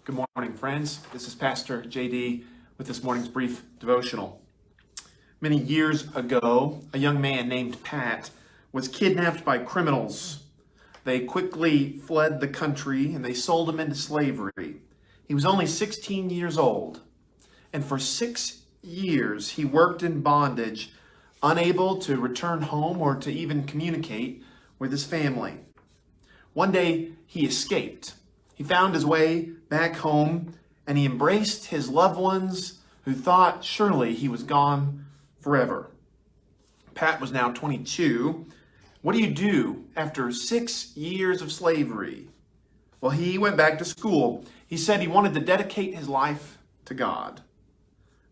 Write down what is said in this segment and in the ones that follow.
Good morning, friends. This is Pastor JD with this morning's brief devotional. Many years ago, a young man named Pat was kidnapped by criminals. They quickly fled the country and they sold him into slavery. He was only 16 years old, and for 6 years he worked in bondage, unable to return home or to even communicate with his family. One day he escaped. He found his way back home and he embraced his loved ones who thought surely he was gone forever. Pat was now 22. What do you do after 6 years of slavery? Well, he went back to school. He said he wanted to dedicate his life to God.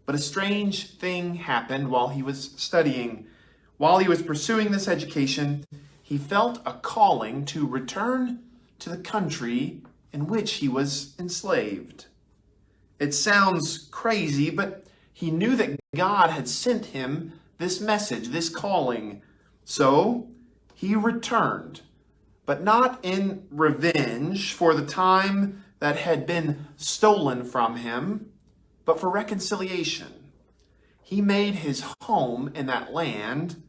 But a strange thing happened while he was studying. While he was pursuing this education, he felt a calling to return to the country in which he was enslaved. It sounds crazy, but he knew that God had sent him this message, this calling. So he returned, but not in revenge for the time that had been stolen from him, but for reconciliation. He made his home in that land,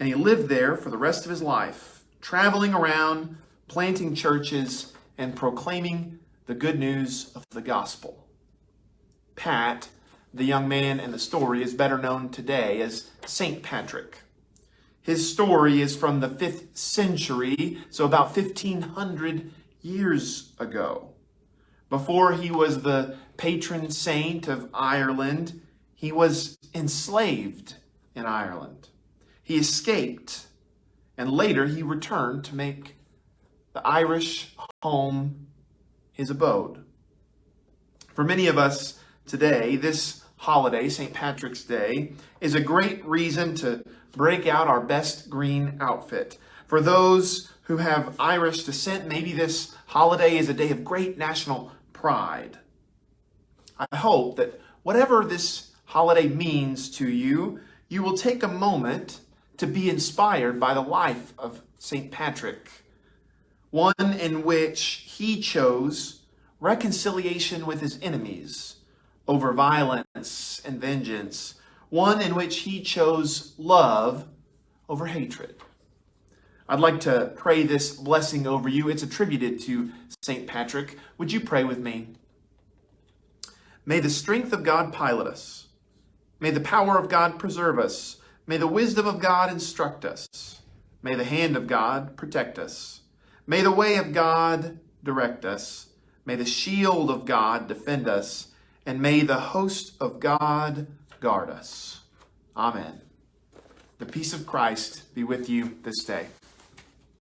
and he lived there for the rest of his life, traveling around, planting churches, and proclaiming the good news of the gospel. Pat, the young man in the story, is better known today as St. Patrick. His story is from the 5th century, so about 1,500 years ago. Before he was the patron saint of Ireland, he was enslaved in Ireland. He escaped, and later he returned to make the Irish home his abode. For many of us today, this holiday, St. Patrick's Day, is a great reason to break out our best green outfit. For those who have Irish descent, maybe this holiday is a day of great national pride. I hope that whatever this holiday means to you, you will take a moment to be inspired by the life of St. Patrick, one in which he chose reconciliation with his enemies over violence and vengeance, one in which he chose love over hatred. I'd like to pray this blessing over you. It's attributed to St. Patrick. Would you pray with me? May the strength of God pilot us. May the power of God preserve us. May the wisdom of God instruct us. May the hand of God protect us. May the way of God direct us. May the shield of God defend us. And may the host of God guard us. Amen. The peace of Christ be with you this day.